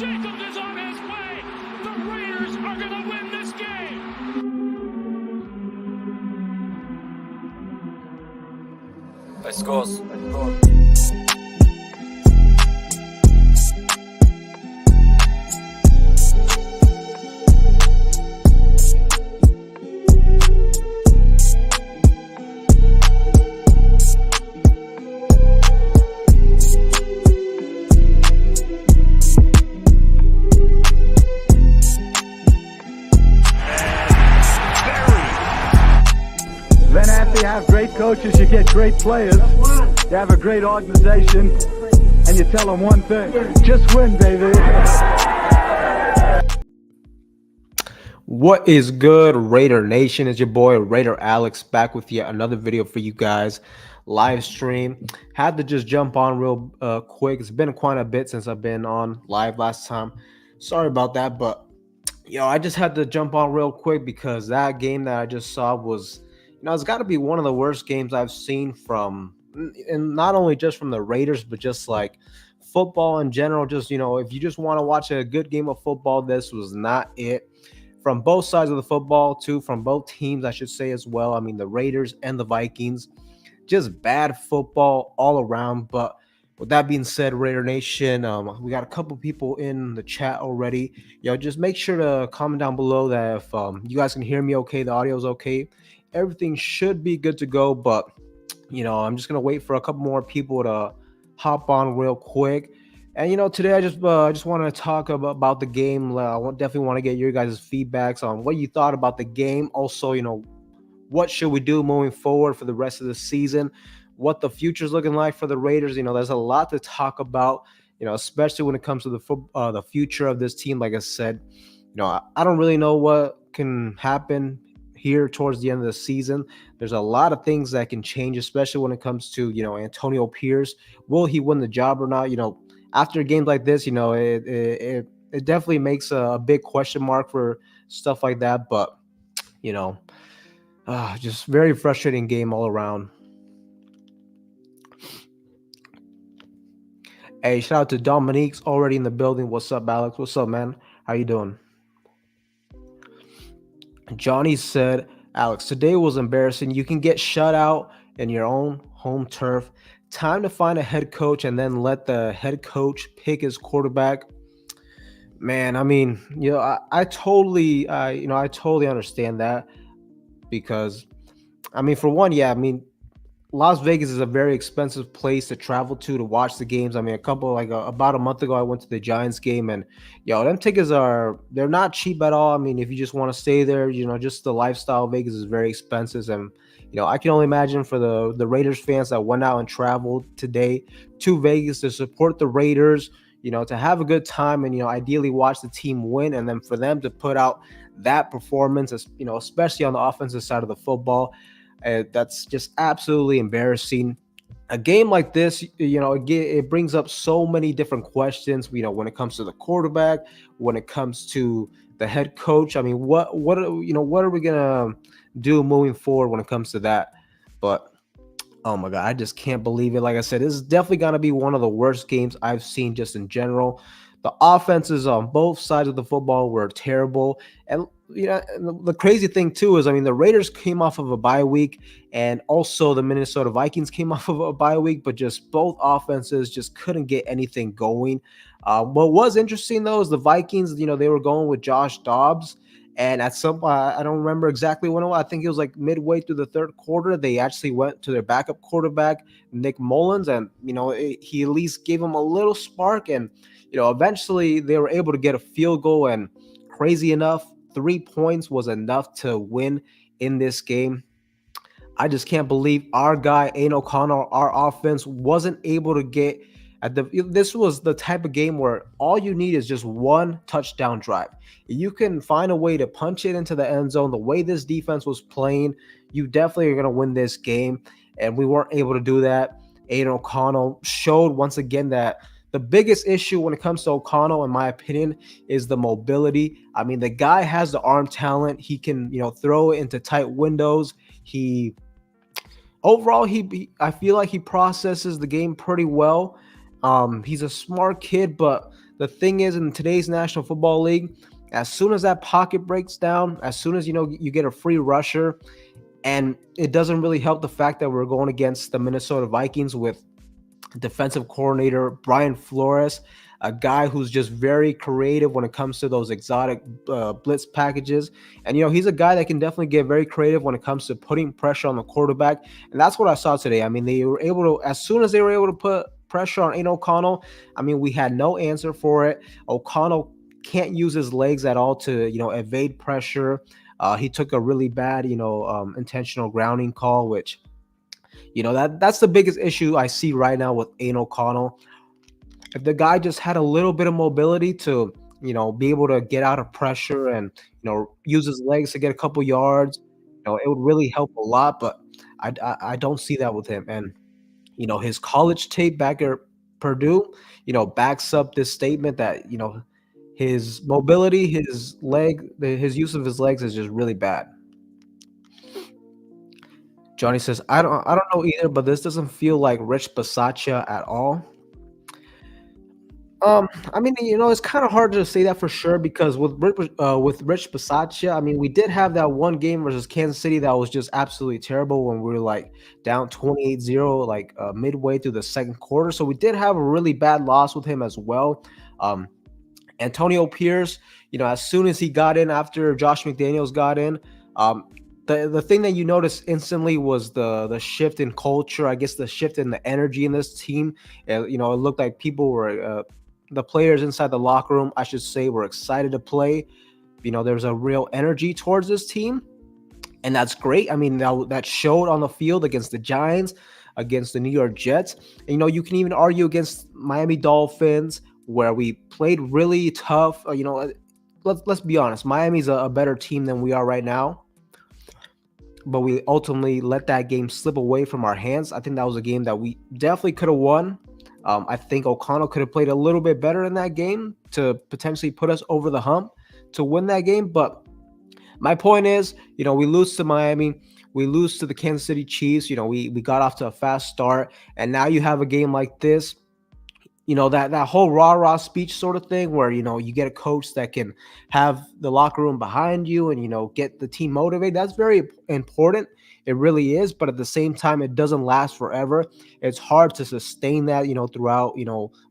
Jacobs is on his way. The Raiders are going to win this game. Let's go. Then after you have great coaches, you get great players. You have a great organization, and you tell them one thing: just win, baby. What is good, Raider Nation? It's your boy Raider Alex back with yet another video for you guys. Live stream. Had to just jump on real quick. It's been quite a bit since I've been on live last time. Sorry about that, but I just had to jump on real quick because that game that I just saw was, it's got to be one of the worst games I've seen from, and not only just from the Raiders, but just like football in general. Just, if you just want to watch a good game of football, this was not it. From both sides of the football, too, from both teams, I should say as well. I mean, the Raiders and the Vikings, just bad football all around. But with that being said, Raider Nation, we got a couple people in the chat already. Just make sure to comment down below that if you guys can hear me okay, the audio is okay. Everything should be good to go. But, I'm just going to wait for a couple more people to hop on real quick. And today I just want to talk about the game. I definitely want to get your guys' feedbacks on what you thought about the game. Also, what should we do moving forward for the rest of the season? What the future's looking like for the Raiders. There's a lot to talk about. Especially when it comes to the future of this team. Like I said, I don't really know what can happen here towards the end of the season. There's a lot of things that can change, especially when it comes to Antonio Pierce. Will he win the job or not? After games like this, it definitely makes a big question mark for stuff like that. But, just very frustrating game all around. Hey, shout out to Dominique's already in the building. What's up, Alex? What's up, man? How you doing? Johnny said, Alex, today was embarrassing. You can get shut out in your own home turf. Time to find a head coach and then let the head coach pick his quarterback. Man, I mean, I totally understand that because, for one, Las Vegas is a very expensive place to travel to watch the games. About a month ago, I went to the Giants game, and them tickets they're not cheap at all. If you just want to stay there, just the lifestyle of Vegas is very expensive, and I can only imagine for the Raiders fans that went out and traveled today to Vegas to support the Raiders, to have a good time and ideally watch the team win, and then for them to put out that performance, especially on the offensive side of the football. That's just absolutely embarrassing. A game like this, it brings up so many different questions. When it comes to the quarterback, when it comes to the head coach. What are we gonna do moving forward when it comes to that? But oh my God, I just can't believe it. Like I said, this is definitely gonna be one of the worst games I've seen just in general. The offenses on both sides of the football were terrible. And the crazy thing too is, the Raiders came off of a bye week, and also the Minnesota Vikings came off of a bye week, but just both offenses just couldn't get anything going. What was interesting though is the Vikings, they were going with Josh Dobbs. And at some point, I don't remember exactly when it was. I think it was like midway through the third quarter. They actually went to their backup quarterback, Nick Mullins, and he at least gave him a little spark. And eventually they were able to get a field goal. And crazy enough, 3 points was enough to win in this game. I just can't believe our guy Aiden O'Connell, our offense, wasn't able to get at this was the type of game where all you need is just one touchdown drive. You can find a way to punch it into the end zone. The way this defense was playing, you definitely are going to win this game, and we weren't able to do that. Aiden O'Connell showed once again that the biggest issue when it comes to O'Connell, in my opinion, is the mobility. The guy has the arm talent. He can, throw it into tight windows. Overall, I feel like he processes the game pretty well. He's a smart kid, but the thing is, in today's National Football League, as soon as that pocket breaks down, as soon as you get a free rusher, and it doesn't really help the fact that we're going against the Minnesota Vikings with defensive coordinator Brian Flores, a guy who's just very creative when it comes to those exotic blitz packages. And, he's a guy that can definitely get very creative when it comes to putting pressure on the quarterback. And that's what I saw today. I mean, they were able to, as soon as they were able to put pressure on Aiden O'Connell, I mean, we had no answer for it. O'Connell can't use his legs at all to, evade pressure. He took a really bad, intentional grounding call, which, that's the biggest issue I see right now with Aiden O'Connell. If the guy just had a little bit of mobility to, be able to get out of pressure and, use his legs to get a couple yards, it would really help a lot. But I don't see that with him. And, his college tape back at Purdue, backs up this statement that, his mobility, his use of his legs is just really bad. Johnny says, I don't know either, but this doesn't feel like Rich Bisaccia at all. I mean, it's kind of hard to say that for sure because with Rich Bisaccia, I mean, we did have that one game versus Kansas City that was just absolutely terrible when we were like down 28-0, like midway through the second quarter. So we did have a really bad loss with him as well. Antonio Pierce, as soon as he got in after Josh McDaniels got in, the thing that you noticed instantly was the shift in culture, I guess the shift in the energy in this team. It looked like people were the players inside the locker room, I should say, were excited to play. There's a real energy towards this team, and that's great. I mean, that showed on the field against the Giants, against the New York Jets. And, you can even argue against Miami Dolphins, where we played really tough. Let's be honest, Miami's a better team than we are right now, but we ultimately let that game slip away from our hands. I think that was a game that we definitely could have won. I think O'Connell could have played a little bit better in that game to potentially put us over the hump to win that game. But my point is, we lose to Miami, we lose to the Kansas City Chiefs. We got off to a fast start, and now you have a game like this. That whole rah-rah speech sort of thing where, you get a coach that can have the locker room behind you and, get the team motivated. That's very important. It really is. But at the same time, it doesn't last forever. It's hard to sustain that, throughout,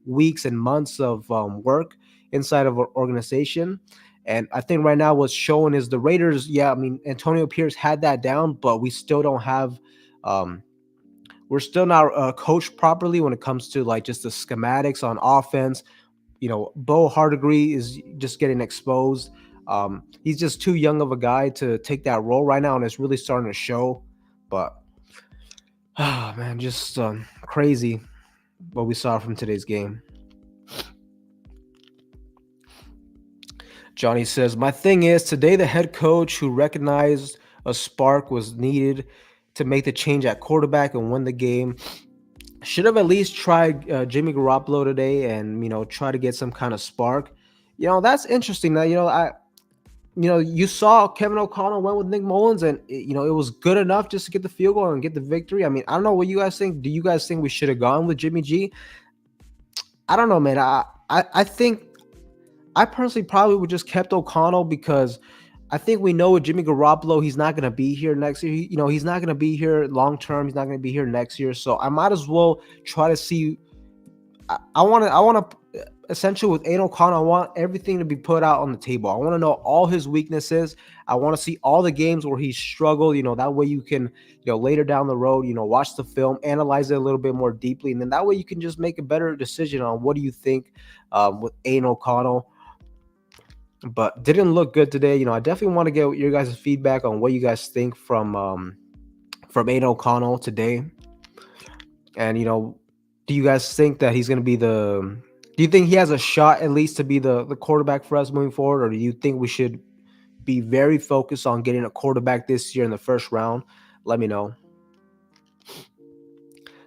weeks and months of work inside of an organization. And I think right now what's showing is the Raiders, I mean, Antonio Pierce had that down, but we still don't have we're still not coached properly when it comes to like just the schematics on offense. Bo Hardegree is just getting exposed. He's just too young of a guy to take that role right now, and it's really starting to show. But, man, just crazy what we saw from today's game. Johnny says, my thing is, today the head coach who recognized a spark was needed to make the change at quarterback and win the game should have at least tried Jimmy Garoppolo today and, try to get some kind of spark. That's interesting. That, you saw Kevin O'Connell went with Nick Mullins and, it was good enough just to get the field goal and get the victory. I mean, I don't know what you guys think. Do you guys think we should have gone with Jimmy G? I don't know, man. I think I personally probably would just kept O'Connell because I think we know with Jimmy Garoppolo, he's not going to be here next year. He's not going to be here long term. He's not going to be here next year. So I might as well try to see. I want to essentially with Aiden O'Connell, I want everything to be put out on the table. I want to know all his weaknesses. I want to see all the games where he struggled. That way you can, later down the road, watch the film, analyze it a little bit more deeply. And then that way you can just make a better decision on what do you think with Aiden O'Connell. But didn't look good today. I definitely want to get your guys' feedback on what you guys think from Aiden O'Connell today. And, do you guys think that he's going to be do you think he has a shot at least to be the quarterback for us moving forward? Or do you think we should be very focused on getting a quarterback this year in the first round? Let me know.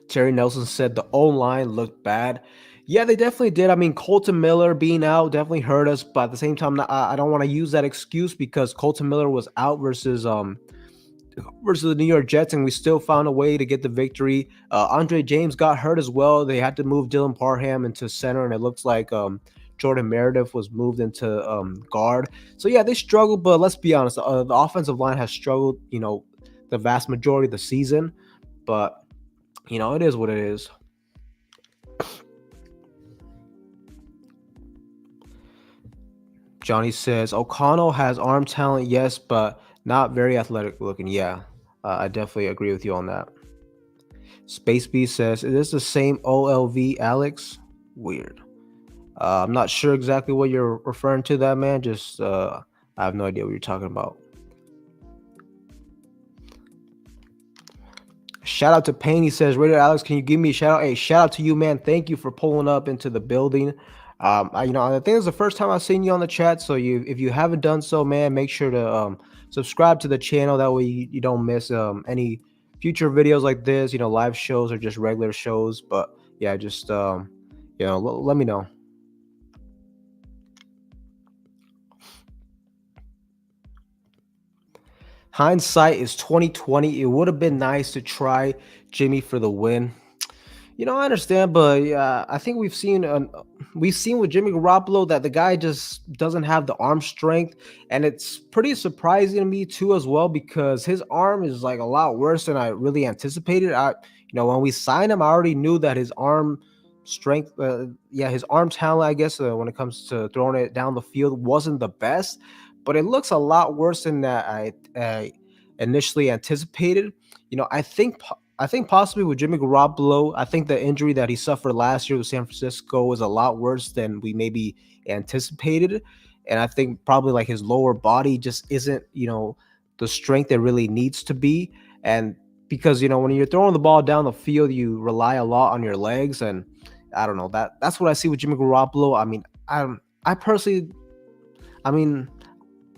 Terry Nelson said the O-line looked bad. Yeah, they definitely did. I mean, Colton Miller being out definitely hurt us, but at the same time, I don't want to use that excuse because Colton Miller was out versus the New York Jets, and we still found a way to get the victory. Andre James got hurt as well. They had to move Dylan Parham into center, and it looks like Jordan Meredith was moved into guard. So yeah, they struggled, but let's be honest, the offensive line has struggled, the vast majority of the season. But it is what it is. Johnny says O'Connell has arm talent, yes, but not very athletic looking. Yeah, I definitely agree with you on that. Space B says, "Is this the same OLV, Alex?" Weird. I'm not sure exactly what you're referring to, that man. Just I have no idea what you're talking about. Shout out to Payne. He says, "Raider Alex, can you give me a shout out?" Hey, shout out to you, man. Thank you for pulling up into the building. I think it's the first time I've seen you on the chat. So if you haven't done so, man, make sure to subscribe to the channel. That way you don't miss any future videos like this. Live shows or just regular shows. But yeah, just let me know. Hindsight is 2020. It would have been nice to try Jimmy for the win. I understand, but I think we've seen with Jimmy Garoppolo that the guy just doesn't have the arm strength, and it's pretty surprising to me too as well because his arm is like a lot worse than I really anticipated. When we signed him, I already knew that his arm strength, his arm talent, I guess, when it comes to throwing it down the field, wasn't the best, but it looks a lot worse than that I initially anticipated. I think possibly with Jimmy Garoppolo, I think the injury that he suffered last year with San Francisco was a lot worse than we maybe anticipated. And I think probably like his lower body just isn't, the strength it really needs to be. And because, when you're throwing the ball down the field, you rely a lot on your legs. And I don't know, that's what I see with Jimmy Garoppolo. I mean, I personally, I mean,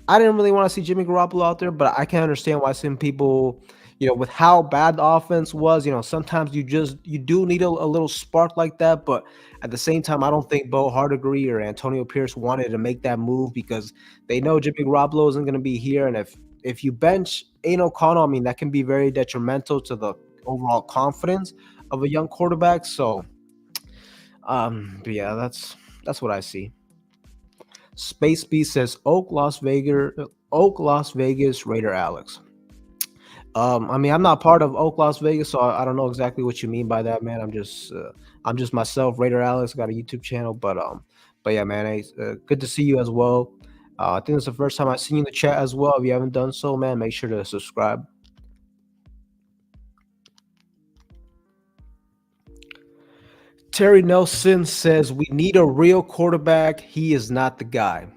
I didn't really want to see Jimmy Garoppolo out there, but I can understand why some people, with how bad the offense was, sometimes you do need a little spark like that. But at the same time, I don't think Bo Hardigree or Antonio Pierce wanted to make that move because they know Jimmy Garoppolo isn't going to be here, and if you bench Aiden O'Connell, I mean that can be very detrimental to the overall confidence of a young quarterback. So, but yeah, that's what I see. Space B says Oak Las Vegas Raider Alex. I mean, I'm not part of Oak Las Vegas, so I don't know exactly what you mean by that, man. I'm just myself, Raider Alex. Got a YouTube channel, but yeah, man, hey, good to see you as well. I think it's the first time I've seen you in the chat as well. If you haven't done so, man, make sure to subscribe. Terry Nelson says we need a real quarterback. He is not the guy.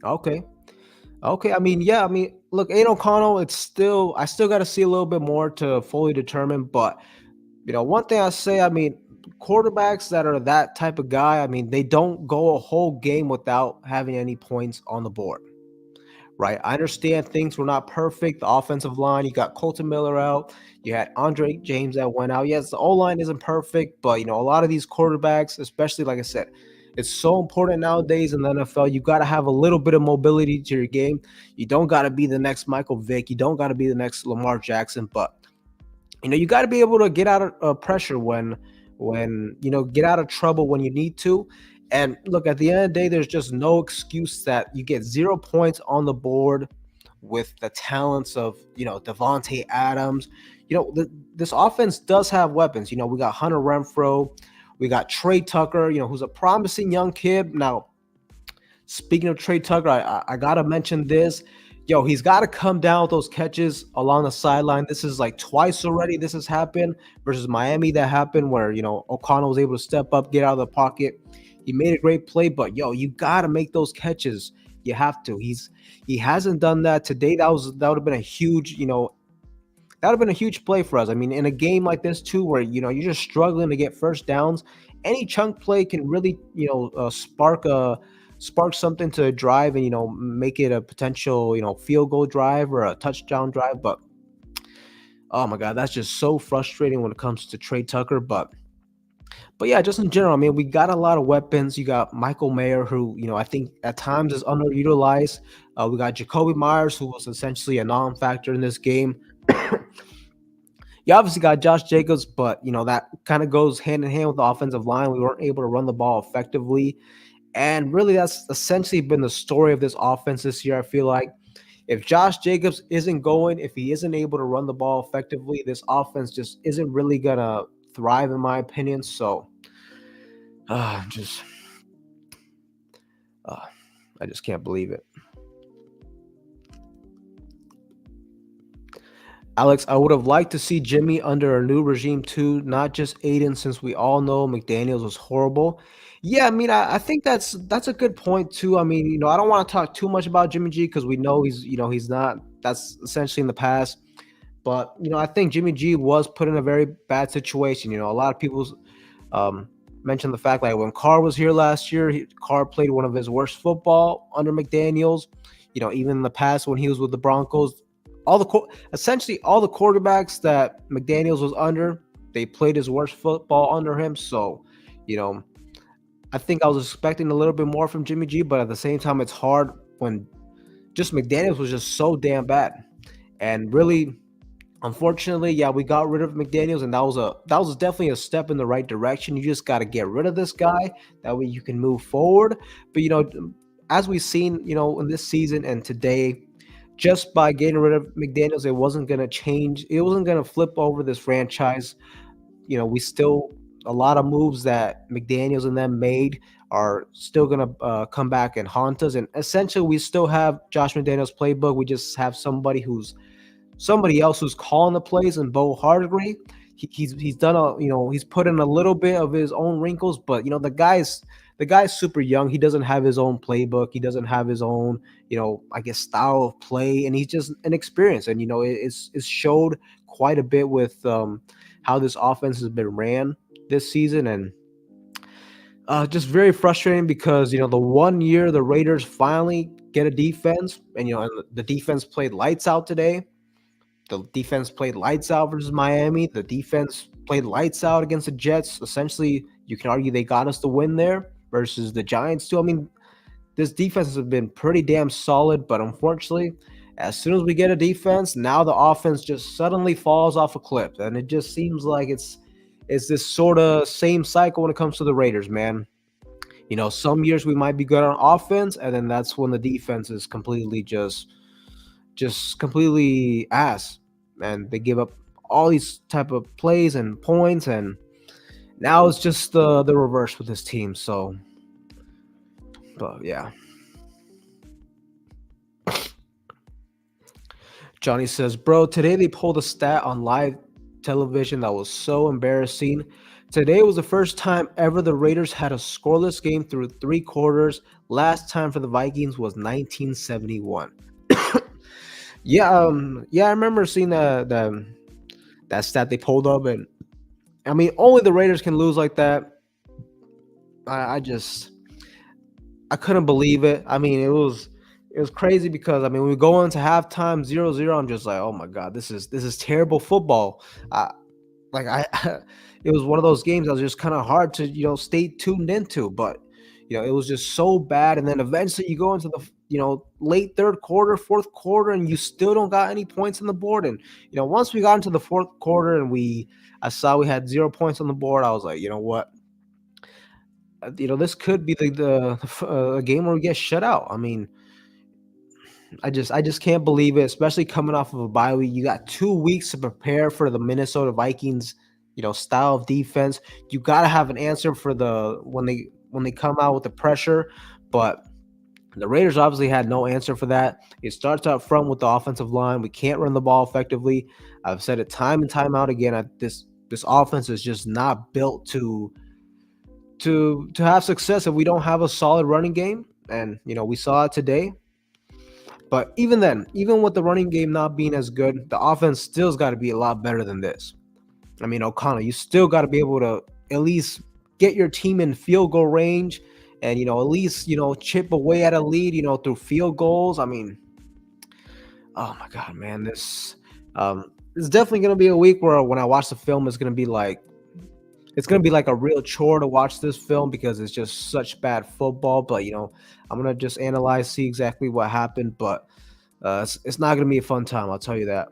Okay. Okay, I mean, yeah, I mean, look, Aiden O'Connell, I still got to see a little bit more to fully determine. But one thing I say, I mean, quarterbacks that are that type of guy, I mean, they don't go a whole game without having any points on the board, right? I understand things were not perfect. The offensive line, you got Colton Miller out, you had Andre James that went out. Yes, the O line isn't perfect, but a lot of these quarterbacks, especially like I said, it's so important nowadays in the NFL. You got to have a little bit of mobility to your game. You don't got to be the next Michael Vick. You don't got to be the next Lamar Jackson, but you got to be able to get out of pressure when get out of trouble when you need to. And look, at the end of the day, there's just no excuse that you get 0 points on the board with the talents of Devontae Adams. This offense does have weapons. We got Hunter Renfro, we got Trey Tucker, who's a promising young kid. Now, speaking of Trey Tucker, I gotta mention this. He's got to come down with those catches along the sideline. This is like twice already this has happened versus Miami. That happened where, O'Connell was able to step up, get out of the pocket. He made a great play, but you got to make those catches. You have to. He hasn't done that today. That would have been a huge, that would have been a huge play for us. I mean, in a game like this too, where you're just struggling to get first downs, any chunk play can really spark something to drive and make it a potential field goal drive or a touchdown drive. But oh my god, that's just so frustrating when it comes to Trey Tucker. But yeah, just in general, I mean, we got a lot of weapons. You got Michael Mayer, who I think at times is underutilized. We got Jacoby Myers, who was essentially a non-factor in this game. You obviously got Josh Jacobs, but that kind of goes hand in hand with the offensive line. We weren't able to run the ball effectively. And really, that's essentially been the story of this offense this year. I feel like if Josh Jacobs isn't going, if he isn't able to run the ball effectively, this offense just isn't really gonna thrive, in my opinion. So, just uh, I just can't believe it. Alex, I would have liked to see Jimmy under a new regime too, not just Aiden, since we all know McDaniels was horrible. Yeah, I mean, I think that's a good point too. I mean, I don't want to talk too much about Jimmy G because we know he's not. That's essentially in the past. But I think Jimmy G was put in a very bad situation. A lot of people um, mentioned the fact like when Carr was here last year, Carr played one of his worst football under McDaniels. Even in the past when he was with the Broncos, essentially all the quarterbacks that McDaniels was under, they played his worst football under him. So, you know, I think I was expecting a little bit more from Jimmy G, but at the same time, it's hard when just McDaniels was just so damn bad. And really, unfortunately, yeah, we got rid of McDaniels, and that was definitely a step in the right direction. You just got to get rid of this guy. That way you can move forward. But as we've seen, in this season and today, just by getting rid of McDaniels, it wasn't gonna change. It wasn't gonna flip over this franchise. We still a lot of moves that McDaniels and them made are still gonna come back and haunt us. And essentially, we still have Josh McDaniels' playbook. We just have somebody else who's calling the plays, and Bo Hardgree. He's done he's put in a little bit of his own wrinkles, but the guy's super young. He doesn't have his own playbook. He doesn't have his own I guess style of play, and he's just inexperienced. And it's showed quite a bit with how this offense has been ran this season, and just very frustrating because the one year the Raiders finally get a defense, and the defense played lights out today. The defense played lights out versus Miami. The defense played lights out against the Jets. Essentially, you can argue they got us the win there versus the Giants too. I mean, this defense has been pretty damn solid, but unfortunately, as soon as we get a defense, now the offense just suddenly falls off a cliff, and it just seems like it's this sort of same cycle when it comes to the Raiders, man. Some years we might be good on offense, and then that's when the defense is completely just completely ass, and they give up all these type of plays and points, and now it's just the reverse with this team. So, but yeah. Johnny says, bro, today they pulled a stat on live television that was so embarrassing. Today was the first time ever the Raiders had a scoreless game through 3 quarters. Last time for the Vikings was 1971. Yeah, I remember seeing that stat they pulled up, and I mean, only the Raiders can lose like that. I couldn't believe it. I mean, it was crazy because I mean, when we go into halftime 0-0, I'm just like, oh my god, this is terrible football. Like I, it was one of those games that was just kind of hard to stay tuned into, but it was just so bad. And then eventually you go into the late third quarter, fourth quarter, and you still don't got any points on the board. And once we got into the fourth quarter and I saw we had 0 points on the board, I was like, you know what, this could be the game where we get shut out. I mean, I just can't believe it, especially coming off of a bye week. You got 2 weeks to prepare for the Minnesota Vikings, style of defense. You got to have an answer for when they come out with the pressure, but the Raiders obviously had no answer for that. It starts up front with the offensive line. We can't run the ball effectively. I've said it time and time out again. This offense is just not built to have success if we don't have a solid running game. And we saw it today. But even then, even with the running game not being as good, the offense still's got to be a lot better than this. I mean, O'Connell, you still got to be able to at least get your team in field goal range, and at least chip away at a lead, through field goals. I mean, oh my god, man, this is definitely gonna be a week where when I watch the film, it's gonna be like a real chore to watch this film because it's just such bad football. But I'm gonna just analyze, see exactly what happened. But it's not gonna be a fun time, I'll tell you that.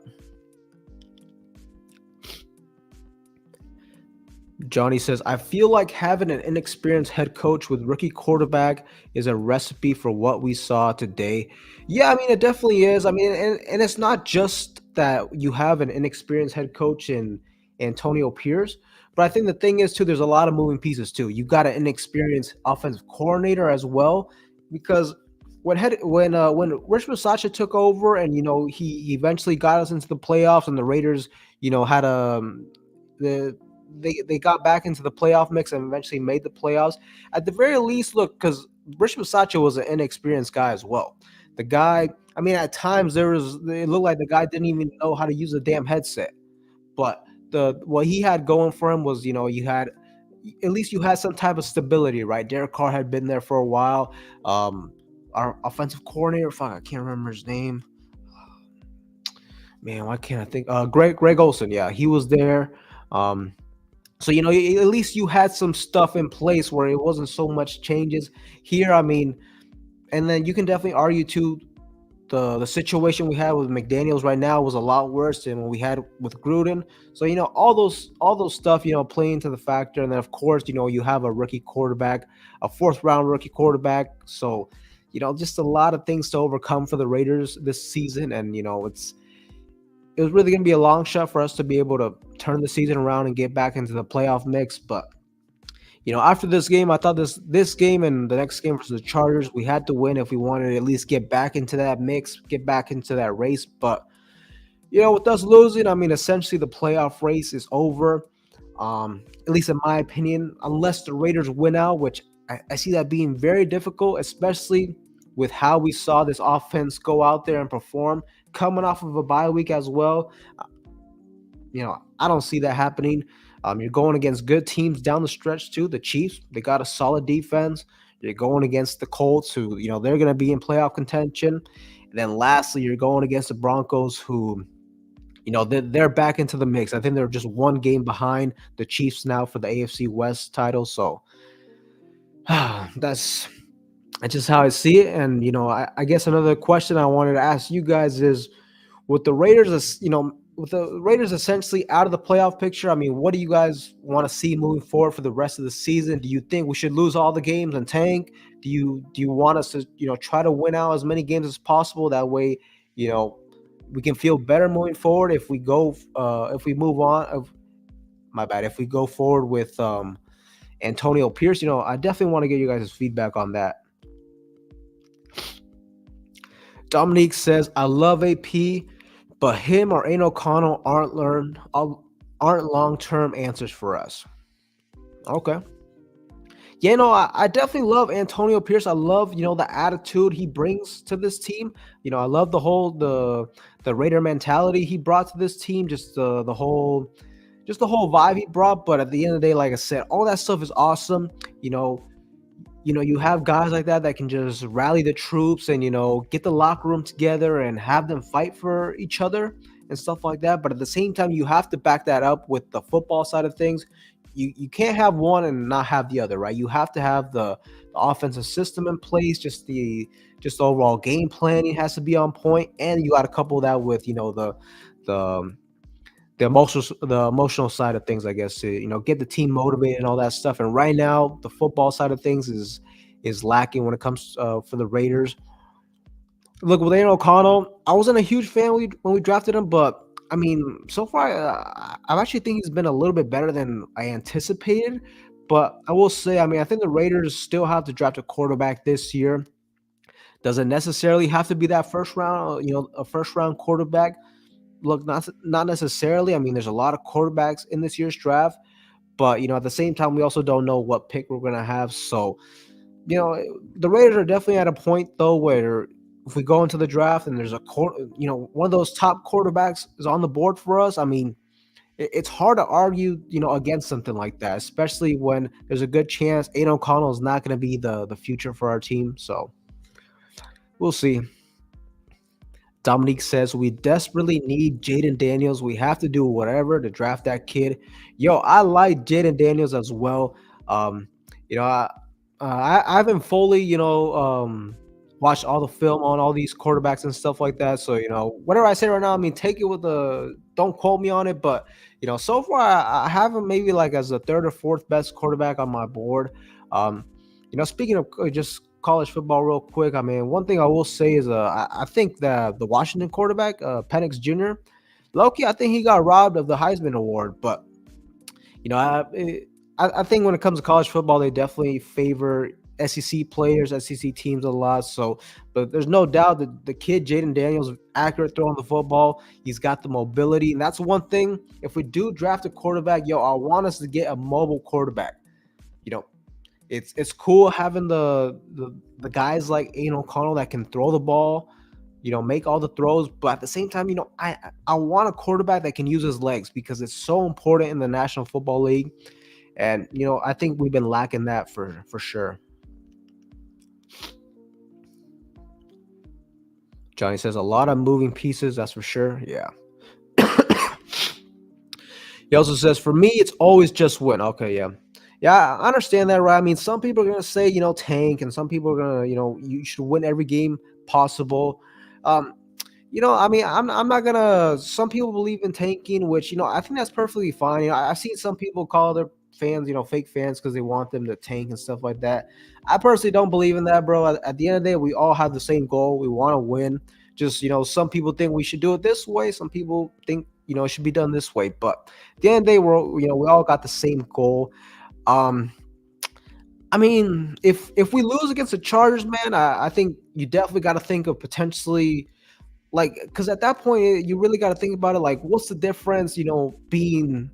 Johnny says, I feel like having an inexperienced head coach with rookie quarterback is a recipe for what we saw today. Yeah, I mean, it definitely is. I mean, and it's not just that you have an inexperienced head coach in Antonio Pierce, but I think the thing is, too, there's a lot of moving pieces, too. You got an inexperienced offensive coordinator as well, because when Rich Bisaccia took over and, he eventually got us into the playoffs and the Raiders, had the they got back into the playoff mix and eventually made the playoffs. At the very least, look, because Rich Bisaccia was an inexperienced guy as well. The guy, I mean, at times it looked like the guy didn't even know how to use a damn headset. But what he had going for him was, you had at least you had some type of stability, right? Derek Carr had been there for a while. Our offensive coordinator, fuck, I can't remember his name. Man, why can't I think? Greg Olson, yeah, he was there. So, at least you had some stuff in place where it wasn't so much changes here. I mean, and then you can definitely argue too, the situation we had with McDaniels right now was a lot worse than what we had with Gruden. So, all those stuff, play into the factor. And then of course, you have a rookie quarterback, a fourth round rookie quarterback. So, just a lot of things to overcome for the Raiders this season. And, it was really going to be a long shot for us to be able to turn the season around and get back into the playoff mix. But, after this game, I thought this game and the next game versus the Chargers, we had to win if we wanted to at least get back into that mix, get back into that race. But, with us losing, I mean, essentially the playoff race is over, at least in my opinion, unless the Raiders win out, which I see that being very difficult, especially with how we saw this offense go out there and perform coming off of a bye week as well. I don't see that happening. You're going against good teams down the stretch too. The Chiefs, they got a solid defense. You're going against the Colts, who, they're going to be in playoff contention. And then lastly, you're going against the Broncos, who, they're back into the mix. I think they're just one game behind the Chiefs now for the AFC West title. So that's just how I see it. And, I guess another question I wanted to ask you guys is, with the Raiders, with the Raiders essentially out of the playoff picture, I mean, what do you guys want to see moving forward for the rest of the season? Do you think we should lose all the games and tank? Do you want us to, try to win out as many games as possible? That way, we can feel better moving forward if we go, if we move on. If we go forward with Antonio Pierce, I definitely want to get you guys' feedback on that. Dominique says, I love AP, but him or Aiden O'Connell aren't long-term answers for us. Okay. Yeah, I definitely love Antonio Pierce. I love, the attitude he brings to this team. I love the Raider mentality he brought to this team, just the whole vibe he brought. But at the end of the day, like I said, all that stuff is awesome. You have guys like that can just rally the troops and, get the locker room together and have them fight for each other and stuff like that. But at the same time, you have to back that up with the football side of things. You can't have one and not have the other, right? You have to have the offensive system in place, just the overall game planning has to be on point, and you got to couple that with, the emotional side of things, I guess, to, get the team motivated and all that stuff. And right now, the football side of things is lacking when it comes for the Raiders. Look, with Aiden O'Connell, I wasn't a huge fan when we drafted him, but I mean, so far, I actually think he's been a little bit better than I anticipated. But I will say, I mean, I think the Raiders still have to draft a quarterback this year. Doesn't necessarily have to be that first round, a first round quarterback. Look, not necessarily. I mean, there's a lot of quarterbacks in this year's draft, but at the same time, we also don't know what pick we're gonna have. So, the Raiders are definitely at a point though where if we go into the draft and there's one of those top quarterbacks is on the board for us, I mean, it's hard to argue, against something like that, especially when there's a good chance Aiden O'Connell is not going to be the future for our team. So we'll see. Dominique says, we desperately need Jaden Daniels. We have to do whatever to draft that kid. Yo, I like Jaden Daniels as well. I haven't fully, watched all the film on all these quarterbacks and stuff like that. So, whatever I say right now, I mean, take it with don't quote me on it, but so far I have him maybe like as the third or fourth best quarterback on my board. Um, speaking of just college football, real quick, I mean, one thing I will say is I think that the Washington quarterback, Penix Jr., Loki, I think he got robbed of the Heisman Award, but I think when it comes to college football, they definitely favor SEC players, SEC teams a lot. So, but there's no doubt that the kid Jaden Daniels is accurate throwing the football. He's got the mobility, and that's one thing. If we do draft a quarterback, I want us to get a mobile quarterback. You know, it's cool having the guys like Aiden O'Connell that can throw the ball, make all the throws. But at the same time, I want a quarterback that can use his legs because it's so important in the National Football League. And, I think we've been lacking that for sure. Johnny says a lot of moving pieces. That's for sure. Yeah. He also says, for me, it's always just win. Okay. Yeah. Yeah. I understand that, right? I mean, some people are going to say, tank, and some people are going to, you should win every game possible. I mean, I'm not gonna. Some people believe in tanking, which I think that's perfectly fine. I've seen some people call their fans, fake fans because they want them to tank and stuff like that. I personally don't believe in that, bro. At the end of the day, we all have the same goal. We want to win. Just some people think we should do it this way. Some people think it should be done this way. But at the end of the day, we all got the same goal. I mean, if we lose against the Chargers, man, I think you definitely got to think of potentially. Like, because at that point, you really got to think about it. Like, what's the difference, being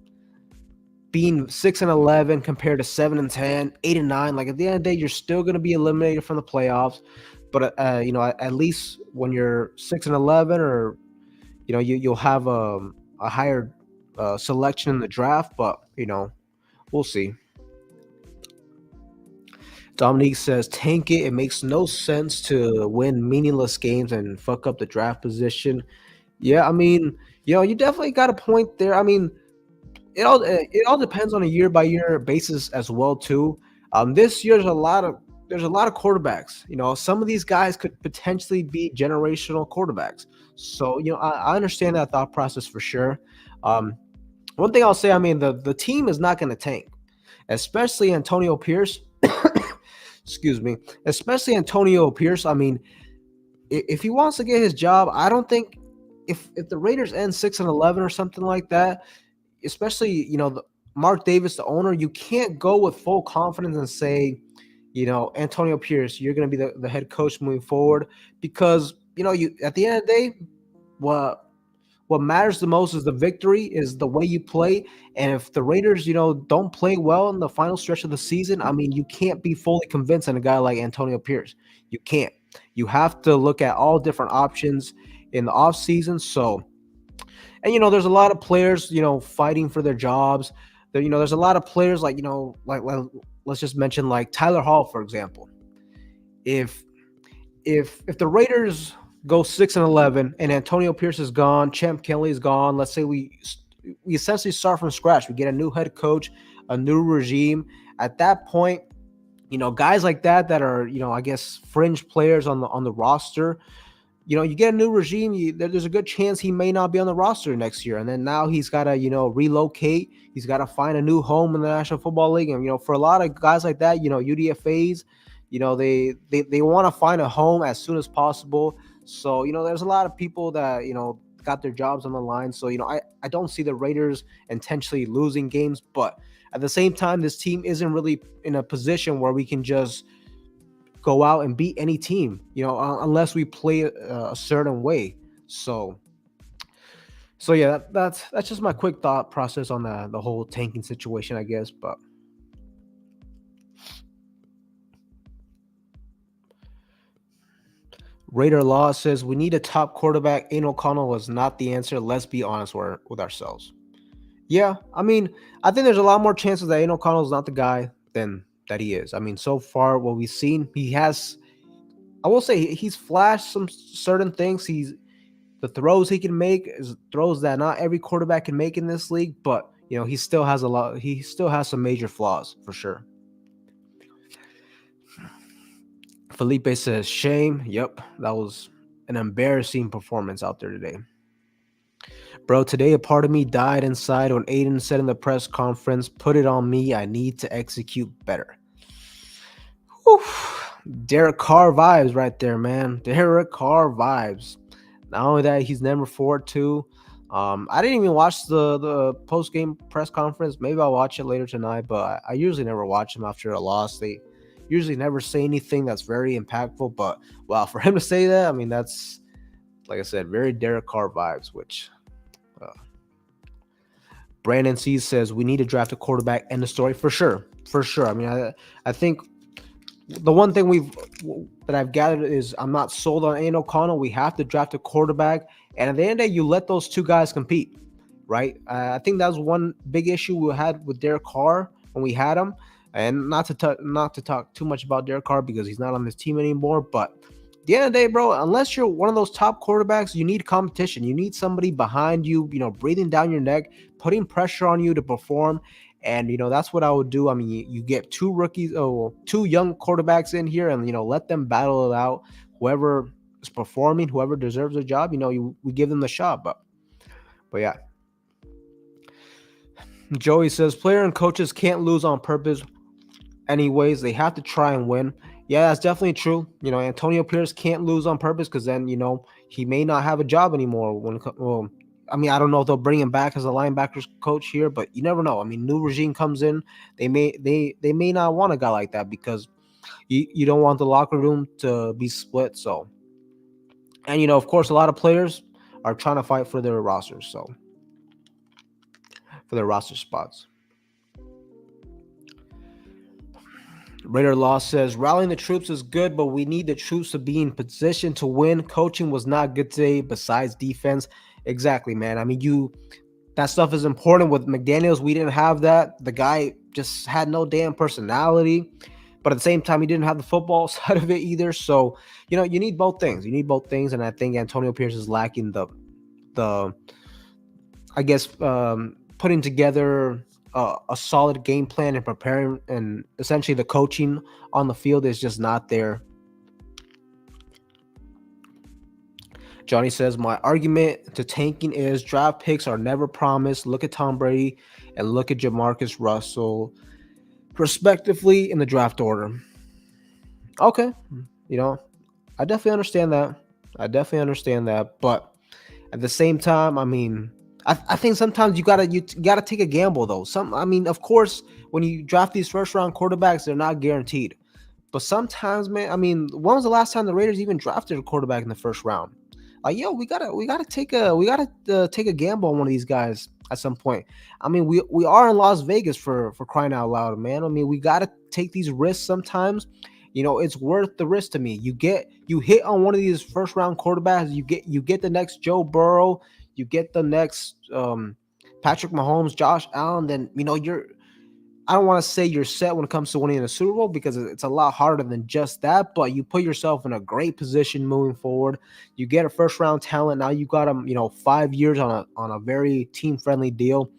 6-11 compared to 7-10, 8-9? Like, at the end of the day, you're still going to be eliminated from the playoffs. But at least when you're 6-11, or you'll have a higher selection in the draft. But we'll see. Dominique says, tank it. It makes no sense to win meaningless games and fuck up the draft position. Yeah, I mean, you definitely got a point there. I mean, it all depends on a year by year basis as well too. This year there's a lot of quarterbacks. Some of these guys could potentially be generational quarterbacks. So I understand that thought process for sure. One thing I'll say, I mean, the team is not going to tank, especially Antonio Pierce. Excuse me, especially Antonio Pierce. I mean, if he wants to get his job, I don't think if the Raiders end 6-11 or something like that, especially Mark Davis, the owner, you can't go with full confidence and say, Antonio Pierce, you're going to be the head coach moving forward, because you at the end of the day, what matters the most is the victory, is the way you play. And if the Raiders, don't play well in the final stretch of the season, I mean, you can't be fully convinced in a guy like Antonio Pierce. You can't. You have to look at all different options in the offseason. So, and there's a lot of players, fighting for their jobs. There's a lot of players like let's just mention like Tyler Hall, for example. If the Raiders go 6-11 and Antonio Pierce is gone, Champ Kelly is gone, let's say we essentially start from scratch. We get a new head coach, a new regime. At that point, guys like that are, I guess, fringe players on the roster. You get a new regime, there's a good chance he may not be on the roster next year. And then now he's got to, relocate. He's got to find a new home in the National Football League. And, for a lot of guys like that, UDFAs, they want to find a home as soon as possible. So, there's a lot of people that, got their jobs on the line. So, I don't see the Raiders intentionally losing games. But at the same time, this team isn't really in a position where we can just go out and beat any team, unless we play a certain way. So yeah, that's just my quick thought process on the whole tanking situation, I guess. But Raider Law says we need a top quarterback. Aiden O'Connell was not the answer. Let's be honest with ourselves. Yeah, I mean, I think there's a lot more chances that Aiden O'Connell is not the guy than that he is. I mean, so far what we've seen, I will say he's flashed some certain things. The throws he can make is throws that not every quarterback can make in this league, but he still has some major flaws for sure. Felipe says, shame. Yep, that was an embarrassing performance out there today. Bro, today a part of me died inside when Aiden said in the press conference, put it on me, I need to execute better. Whew. Derek Carr vibes right there, man. Derek Carr vibes. Not only that, he's number 4 too. I didn't even watch the post game press conference. Maybe I'll watch it later tonight, but I usually never watch them after a loss. They usually never say anything that's very impactful. But wow, for him to say that, I mean, that's, like I said, very Derek Carr vibes. Which Brandon C says we need to draft a quarterback. End of story. For sure. I mean, I think the one thing that I've gathered is I'm not sold on Aiden O'Connell. We have to draft a quarterback, and at the end of the day, you let those two guys compete, right? I think that was one big issue we had with Derek Carr when we had him, and not to talk too much about Derek Carr because he's not on this team anymore. But at the end of the day, bro, unless you're one of those top quarterbacks, you need competition. You need somebody behind you, breathing down your neck, putting pressure on you to perform. And, that's what I would do. I mean, you get two young quarterbacks in here and, let them battle it out. Whoever is performing, whoever deserves a job, we give them the shot. But yeah. Joey says, player and coaches can't lose on purpose anyways. They have to try and win. Yeah, that's definitely true. Antonio Pierce can't lose on purpose because then, he may not have a job anymore. I don't know if they'll bring him back as a linebackers coach here, but you never know. I mean, new regime comes in, they may not want a guy like that because you don't want the locker room to be split. So, and of course, a lot of players are trying to fight for their rosters, so for their roster spots. Raider Law says rallying the troops is good, but we need the troops to be in position to win. Coaching was not good today. Besides defense. Exactly, man. I mean, that stuff is important. With McDaniels, we didn't have that. The guy just had no damn personality, but at the same time, he didn't have the football side of it either. So, you need both things. And I think Antonio Pierce is lacking the I guess, putting together a solid game plan and preparing, and essentially the coaching on the field is just not there. Johnny says, my argument to tanking is draft picks are never promised. Look at Tom Brady and look at Jamarcus Russell, respectively, in the draft order. Okay. I definitely understand that. But at the same time, I mean, I think sometimes you gotta take a gamble though. Of course, when you draft these first round quarterbacks, they're not guaranteed. But sometimes, man, I mean, when was the last time the Raiders even drafted a quarterback in the first round? Like, we gotta take a gamble on one of these guys at some point. I mean, we are in Las Vegas for crying out loud, man. I mean, we gotta take these risks sometimes. It's worth the risk to me. You hit on one of these first round quarterbacks, you get the next Joe Burrow, you get the next Patrick Mahomes, Josh Allen, then I don't want to say you're set when it comes to winning a Super Bowl because it's a lot harder than just that, but you put yourself in a great position moving forward. You get a first round talent. Now you got him, 5 years on a very team friendly deal.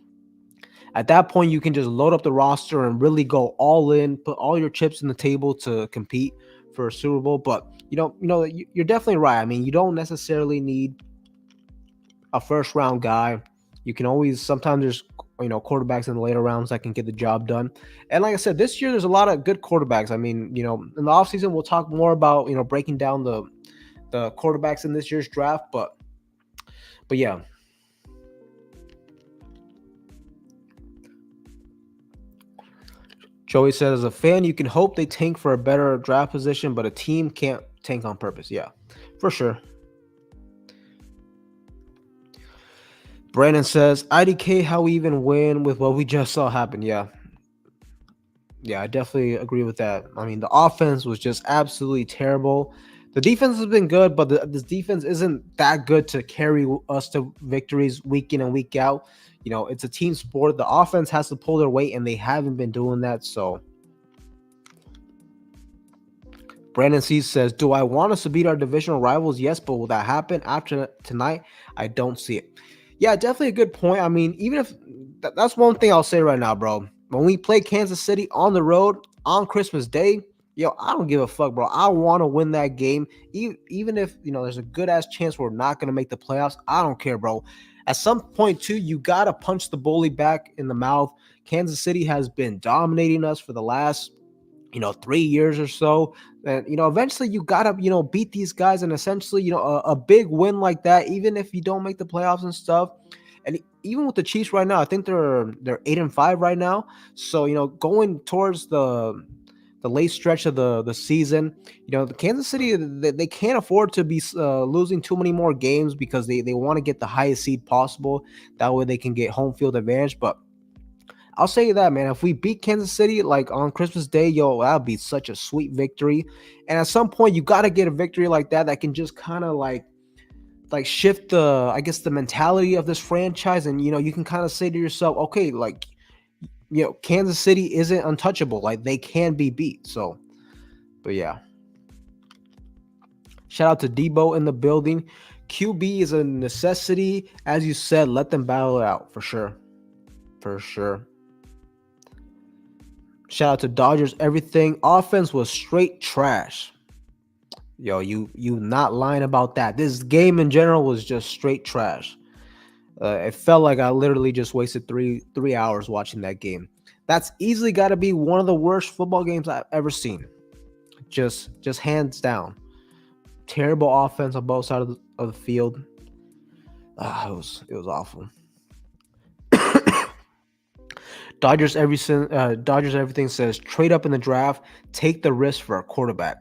At that point, you can just load up the roster and really go all in, put all your chips in the table to compete for a Super Bowl. But you're definitely right. I mean, you don't necessarily need a first round guy. You can always, sometimes there's quarterbacks in the later rounds that can get the job done. And like I said, this year there's a lot of good quarterbacks. I mean, in the offseason we'll talk more about breaking down the quarterbacks in this year's draft, but yeah. Joey says, as a fan, you can hope they tank for a better draft position, but a team can't tank on purpose. Yeah, for sure. Brandon says, IDK, how we even win with what we just saw happen. Yeah, I definitely agree with that. I mean, the offense was just absolutely terrible. The defense has been good, but this defense isn't that good to carry us to victories week in and week out. It's a team sport. The offense has to pull their weight, and they haven't been doing that. So Brandon C says, do I want us to beat our divisional rivals? Yes, but will that happen after tonight? I don't see it. Yeah, definitely a good point. I mean, even if that's one thing I'll say right now, bro. When we play Kansas City on the road on Christmas Day, Yo, I don't give a fuck, bro. I want to win that game. Even if, there's a good ass chance we're not going to make the playoffs. I don't care, bro. At some point, too, you got to punch the bully back in the mouth. Kansas City has been dominating us for the last, 3 years or so. And, eventually you got to, beat these guys. And essentially, a big win like that, even if you don't make the playoffs and stuff. And even with the Chiefs right now, I think they're 8-5 right now. So, going towards the late stretch of the season. The Kansas City, they can't afford to be losing too many more games because they want to get the highest seed possible. That way they can get home field advantage. But I'll say that, man, if we beat Kansas City like on Christmas Day, yo, that'd be such a sweet victory. And at some point, you got to get a victory like that can just kind of like shift the mentality of this franchise. And you can kind of say to yourself, okay, like, Kansas City isn't untouchable. Like, they can be beat. So, but yeah. Shout out to Debo in the building. QB is a necessity. As you said, let them battle it out for sure. For sure. Shout out to Dodgers everything. Offense was straight trash. Yo, you not lying about that. This game in general was just straight trash. It felt like I literally just wasted three hours watching that game. That's easily got to be one of the worst football games I've ever seen. Just hands down. Terrible offense on both sides of the field. It was awful. Dodgers everything says trade up in the draft, take the risk for a quarterback.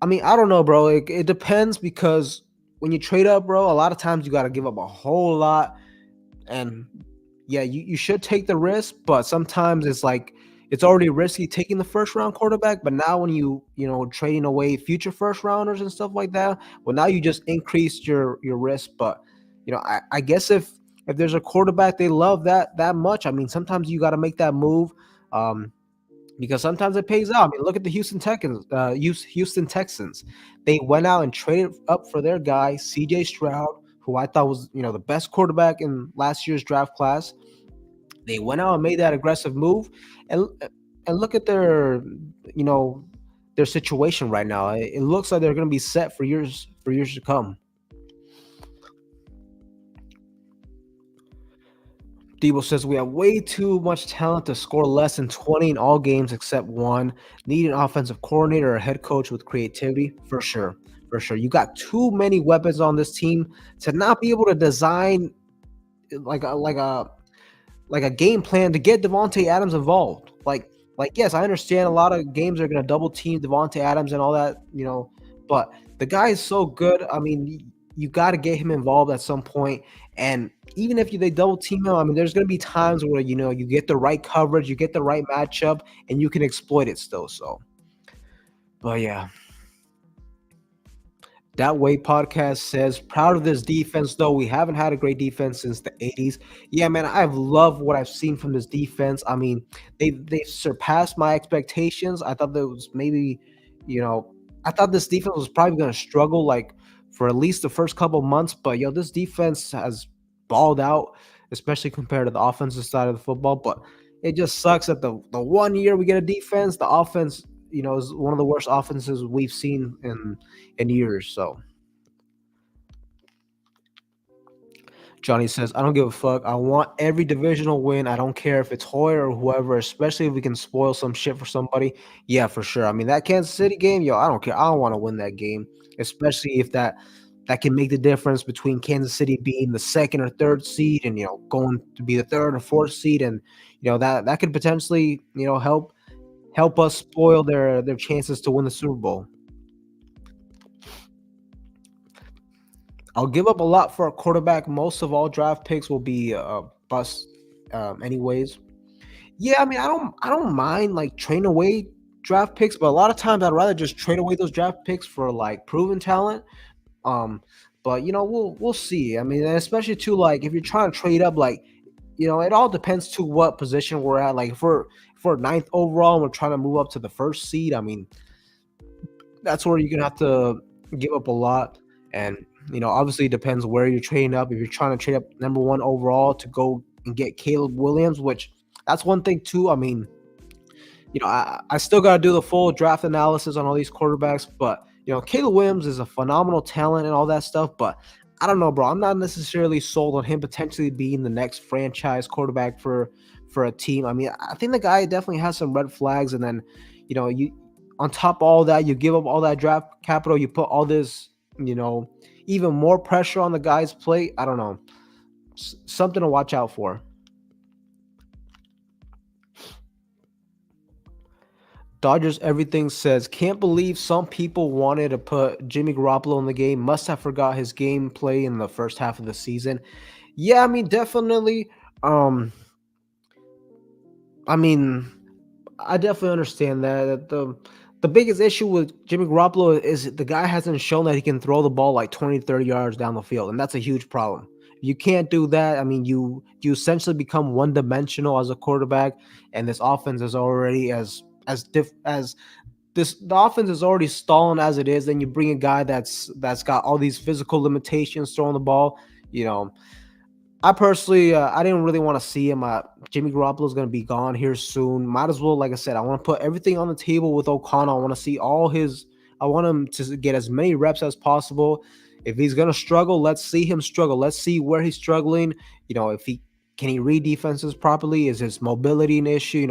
I mean, I don't know, bro. It depends because when you trade up, bro, a lot of times you got to give up a whole lot. And yeah, you should take the risk, but sometimes it's like it's already risky taking the first round quarterback. But now when you trading away future first rounders and stuff like that, well, now you just increased your risk. But I guess if there's a quarterback they love that much, I mean, sometimes you got to make that move. Because sometimes it pays out. I mean, look at the Houston Texans. They went out and traded up for their guy, CJ Stroud, who I thought was, the best quarterback in last year's draft class. They went out and made that aggressive move, and look at their situation right now. It looks like they're going to be set for years to come. Debo says we have way too much talent to score less than 20 in all games except one. Need an offensive coordinator or a head coach with creativity for sure. For sure. You got too many weapons on this team to not be able to design like a game plan to get Devontae Adams involved. Like yes, I understand a lot of games are going to double team Devontae Adams and all that, but the guy is so good. I mean, you got to get him involved at some point. And even if they double team him, I mean, there's going to be times where, you get the right coverage, you get the right matchup, and you can exploit it still. So, but yeah. That Way podcast says, proud of this defense, though. We haven't had a great defense since the 80s. Yeah, man, I've loved what I've seen from this defense. I mean, they've surpassed my expectations. I thought that was maybe, I thought this defense was probably going to struggle, like, for at least the first couple months. But, this defense has balled out, especially compared to the offensive side of the football. But it just sucks that the 1 year we get a defense, the offense – is one of the worst offenses we've seen in years. So Johnny says, I don't give a fuck. I want every divisional win. I don't care if it's Hoyer or whoever, especially if we can spoil some shit for somebody. Yeah, for sure. I mean, that Kansas City game, I don't care. I don't want to win that game, especially if that can make the difference between Kansas City being the second or third seed and, going to be the third or fourth seed. And, that could potentially, help us spoil their chances to win the Super Bowl. I'll give up a lot for a quarterback. Most of all draft picks will be bust anyways. Yeah, I mean, I don't mind like trading away draft picks, but a lot of times I'd rather just trade away those draft picks for like proven talent. But we'll see. I mean, especially too, like if you're trying to trade up, like it all depends to what position we're at. Like if we're ninth overall and we're trying to move up to the first seed, I mean, that's where you're gonna have to give up a lot. And obviously it depends where you're trading up. If you're trying to trade up number 1 overall to go and get Caleb Williams, which that's one thing too. I mean, I still got to do the full draft analysis on all these quarterbacks, but Caleb Williams is a phenomenal talent and all that stuff. But I don't know, bro. I'm not necessarily sold on him potentially being the next franchise quarterback for a team. I mean, I think the guy definitely has some red flags, and then you on top of all that, you give up all that draft capital, you put all this, even more pressure on the guy's plate. I don't know, something to watch out for. Dodgers Everything says, can't believe some people wanted to put Jimmy Garoppolo in the game. Must have forgot his gameplay in the first half of the season. Yeah, I mean, definitely. Um, I mean, I definitely understand that. The biggest issue with Jimmy Garoppolo is the guy hasn't shown that he can throw the ball like 20, 30 yards down the field, and that's a huge problem. You can't do that. I mean, you essentially become one dimensional as a quarterback, and this offense is already as the offense is already stalling as it is. Then you bring a guy that's got all these physical limitations throwing the ball. You know, I personally, I didn't really want to see him. Jimmy Garoppolo is going to be gone here soon. Might as well, like I said, I want to put everything on the table with O'Connell. I want to see all his. I want him to get as many reps as possible. If he's going to struggle, let's see him struggle. Let's see where he's struggling. If he can he read defenses properly. Is his mobility an issue?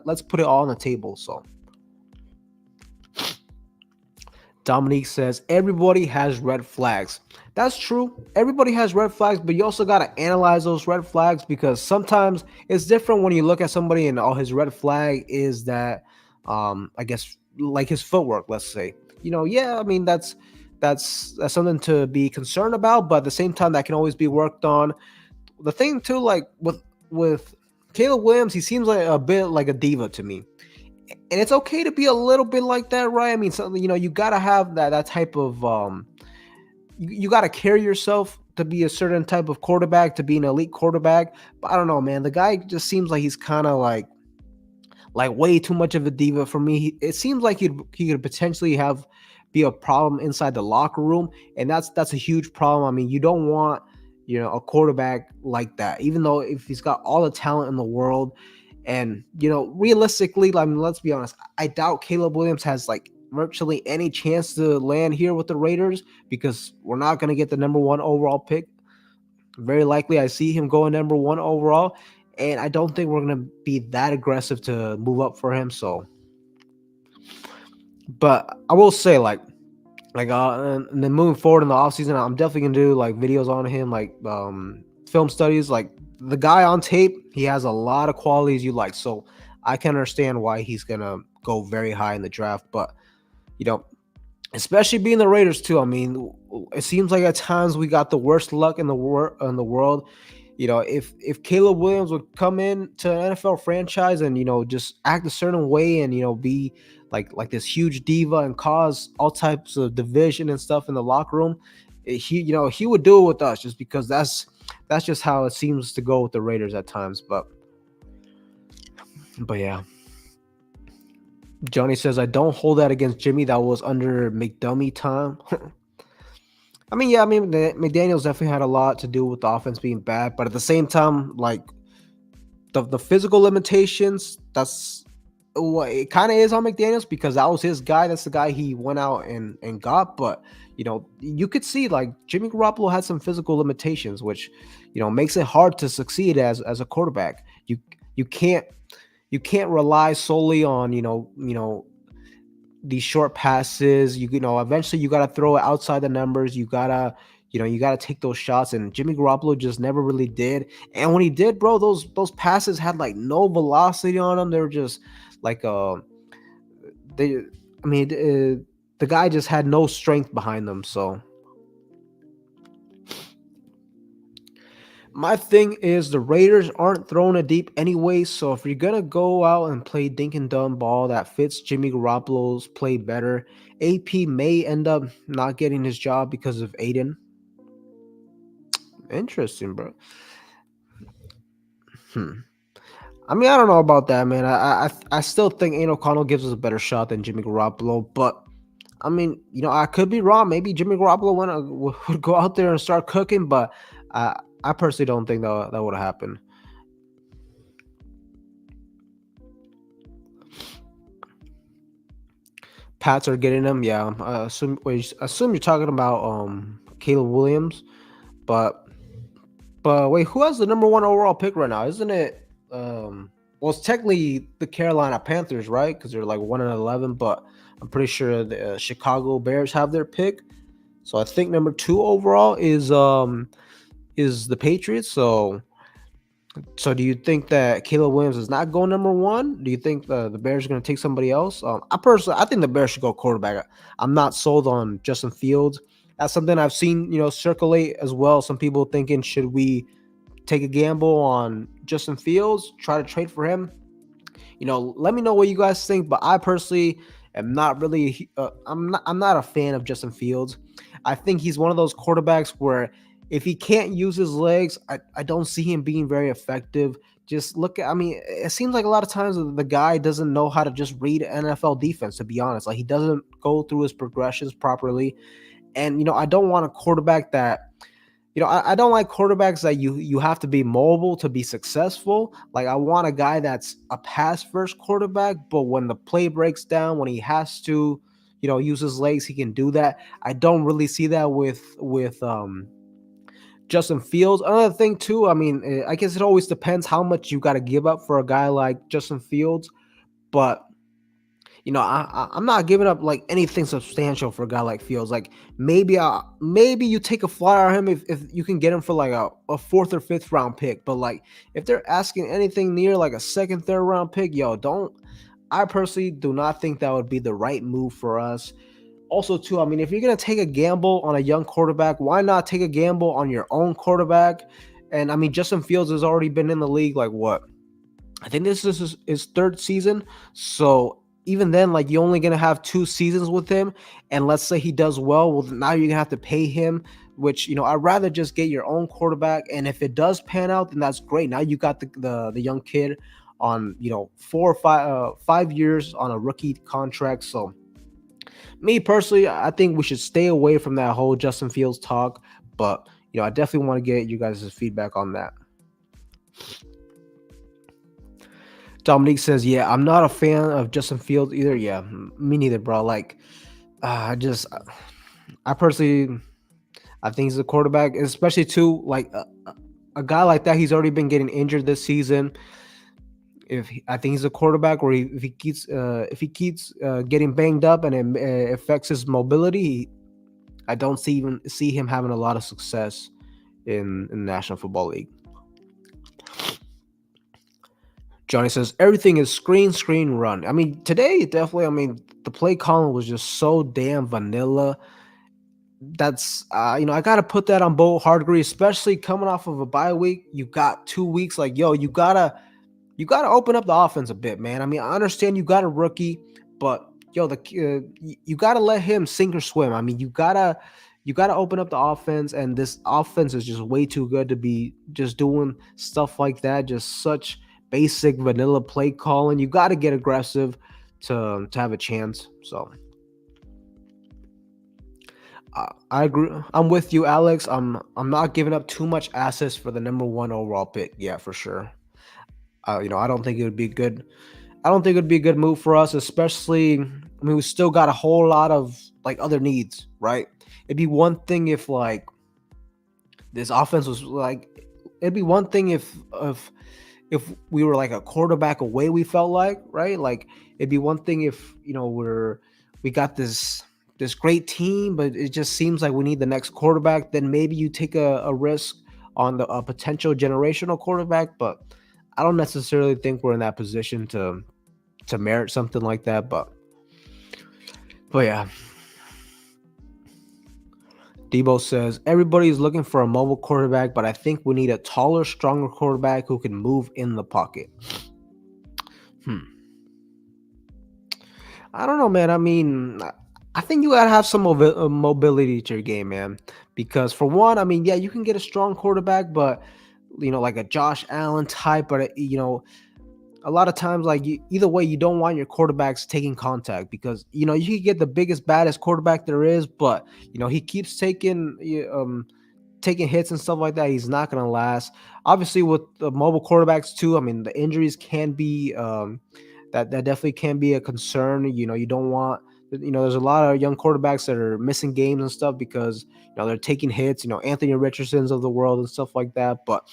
Let's put it all on the table. So. Dominique says, everybody has red flags. That's true. Everybody has red flags, but you also got to analyze those red flags because sometimes it's different when you look at somebody and all his red flag is that, I guess, like his footwork, let's say. Yeah, I mean, that's something to be concerned about, but at the same time, that can always be worked on. The thing, too, like with Caleb Williams, he seems like a bit like a diva to me. And it's okay to be a little bit like that, right? I mean, you gotta have that type of you gotta carry yourself to be a certain type of quarterback, to be an elite quarterback. But I don't know, man. The guy just seems like he's kind of like way too much of a diva for me. It seems like he could potentially be a problem inside the locker room, and that's a huge problem. I mean, you don't want a quarterback like that, even though if he's got all the talent in the world. And, realistically, I mean, let's be honest, I doubt Caleb Williams has like virtually any chance to land here with the Raiders because we're not going to get the number 1 overall pick. Very likely I see him going number 1 overall, and I don't think we're going to be that aggressive to move up for him. So, but I will say and then moving forward in the offseason, I'm definitely going to do like videos on him, like film studies, like the guy on tape, he has a lot of qualities you like. So I can understand why he's going to go very high in the draft. But, especially being the Raiders too. I mean, it seems like at times we got the worst luck in the world. If Caleb Williams would come in to an NFL franchise and, just act a certain way and, be like this huge diva and cause all types of division and stuff in the locker room, he would do it with us just because that's just how it seems to go with the Raiders at times. But yeah. Johnny says, I don't hold that against Jimmy. That was under McDummy time. I mean, yeah, McDaniels definitely had a lot to do with the offense being bad. But at the same time, like the physical limitations, that's what it kind of is on McDaniels because that was his guy. That's the guy he went out and got. But, you could see like Jimmy Garoppolo had some physical limitations, which, makes it hard to succeed as a quarterback. You can't rely solely on, these short passes. Eventually you got to throw it outside the numbers. You got to take those shots, and Jimmy Garoppolo just never really did. And when he did, bro, those passes had like no velocity on them. They were just like the guy just had no strength behind them. So my thing is the Raiders aren't throwing it deep anyway. So if you're going to go out and play dink and dumb ball that fits Jimmy Garoppolo's play better, AP may end up not getting his job because of Aiden. Interesting, bro. I mean, I don't know about that, man. I still think Aiden O'Connell gives us a better shot than Jimmy Garoppolo, but I mean, I could be wrong. Maybe Jimmy Garoppolo would go out there and start cooking, but I personally don't think that would have happened. Pats are getting him. Yeah, assume you're talking about Caleb Williams, but wait, who has the number one overall pick right now? Isn't it? Well, it's technically the Carolina Panthers, right? Because they're like 1-11, but I'm pretty sure the Chicago Bears have their pick. So I think number two overall is the Patriots. So do you think that Caleb Williams is not going number one? Do you think the Bears are going to take somebody else? I think the Bears should go quarterback. I'm not sold on Justin Fields. That's something I've seen, circulate as well. Some people thinking, should we take a gamble on Justin Fields, try to trade for him? Let me know what you guys think. But I personally am not really. I'm not a fan of Justin Fields. I think he's one of those quarterbacks where if he can't use his legs, I don't see him being very effective. Just look at. I mean, it seems like a lot of times the guy doesn't know how to just read NFL defense. To be honest, like he doesn't go through his progressions properly. And I don't want a quarterback that I don't like quarterbacks that you have to be mobile to be successful. Like I want a guy that's a pass first quarterback, but when the play breaks down, when he has to, use his legs, he can do that. I don't really see that with Justin Fields. Another thing too, I mean, I guess it always depends how much you got to give up for a guy like Justin Fields, but I'm not giving up like anything substantial for a guy like Fields. Like maybe you take a flyer on him if you can get him for like a fourth or fifth round pick. But like if they're asking anything near like a second, third round pick, don't. I personally do not think that would be the right move for us. Also, too, I mean, if you're gonna take a gamble on a young quarterback, why not take a gamble on your own quarterback? And I mean, Justin Fields has already been in the league like what? I think this is his third season. So even then, like you're only gonna have 2 seasons with him. And let's say he does well, now you're gonna have to pay him, which I'd rather just get your own quarterback. And if it does pan out, then that's great. Now you got the young kid on 5 years on a rookie contract. So me personally, I think we should stay away from that whole Justin Fields talk. But I definitely want to get you guys' feedback on that. Dominique says, "Yeah, I'm not a fan of Justin Fields either." Yeah, me neither, bro. Like, I personally, I think he's a quarterback, especially too like a guy like that. He's already been getting injured this season. I think he's a quarterback where if he keeps getting banged up and it affects his mobility, I don't see him having a lot of success in the National Football League. Johnny says everything is screen, run. I mean, today definitely. I mean, the play calling was just so damn vanilla. That's I gotta put that on Bo Hardgree, especially coming off of a bye week. You got 2 weeks. Like, yo, you gotta open up the offense a bit, man. I mean, I understand you got a rookie, but yo, you gotta let him sink or swim. I mean, you gotta open up the offense, and this offense is just way too good to be just doing stuff like that. Just such basic vanilla play calling. You gotta get aggressive to have a chance. So I agree. I'm with you, Alex. I'm not giving up too much assets for the number one overall pick. Yeah, for sure. I don't think it would be good. I don't think it would be a good move for us, especially. I mean, we still got a whole lot of like other needs, right? It'd be one thing if like this offense was like. It'd be one thing if we were like a quarterback away. We felt like right. Like it'd be one thing if we got this great team, but it just seems like we need the next quarterback. Then maybe you take a risk on a potential generational quarterback, but I don't necessarily think we're in that position to merit something like that. But yeah. Debo says everybody's looking for a mobile quarterback, but I think we need a taller, stronger quarterback who can move in the pocket. I don't know, man. I mean, I think you gotta have some mobility to your game, man. Because for one, I mean, yeah, you can get a strong quarterback, but like a Josh Allen type, but a lot of times, like either way, you don't want your quarterbacks taking contact because you can get the biggest, baddest quarterback there is, but he keeps taking hits and stuff like that. He's not gonna last. Obviously, with the mobile quarterbacks too, I mean, the injuries can be that definitely can be a concern. You don't want there's a lot of young quarterbacks that are missing games and stuff because they're taking hits. Anthony Richardson's of the world and stuff like that. But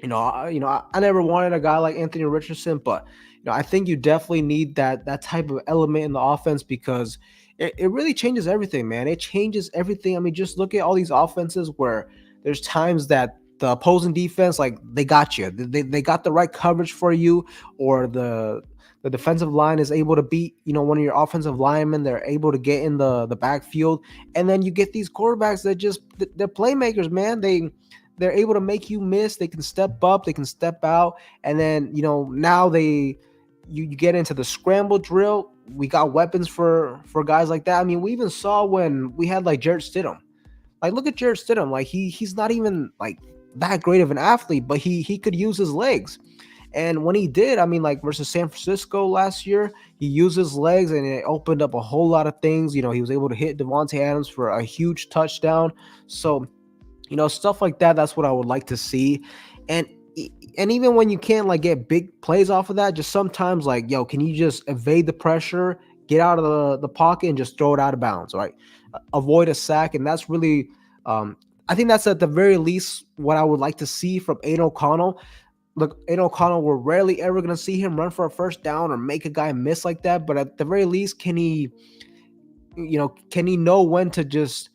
I never wanted a guy like Anthony Richardson, but I think you definitely need that type of element in the offense because it really changes everything, man. It changes everything. I mean, just look at all these offenses where there's times that the opposing defense, like they got you, they got the right coverage for you, or the defensive line is able to beat one of your offensive linemen. They're able to get in the backfield, and then you get these quarterbacks that they're playmakers, man. They're able to make you miss. They can step up, they can step out, and then now you get into the scramble drill. We got weapons for guys like that. I mean, we even saw when we had like Jarrett Stidham. Like, look at Jarrett Stidham. Like he's not even like that great of an athlete, but he could use his legs. And when he did, I mean, like versus San Francisco last year, he used his legs and it opened up a whole lot of things. He was able to hit Devontae Adams for a huge touchdown. So stuff like that, that's what I would like to see. And even when you can't like get big plays off of that, just sometimes like, can you just evade the pressure, get out of the pocket and just throw it out of bounds, right? Avoid a sack. And that's really, I think that's at the very least what I would like to see from Aiden O'Connell. Look, Aiden O'Connell, we're rarely ever going to see him run for a first down or make a guy miss like that. But at the very least, can he know when to just,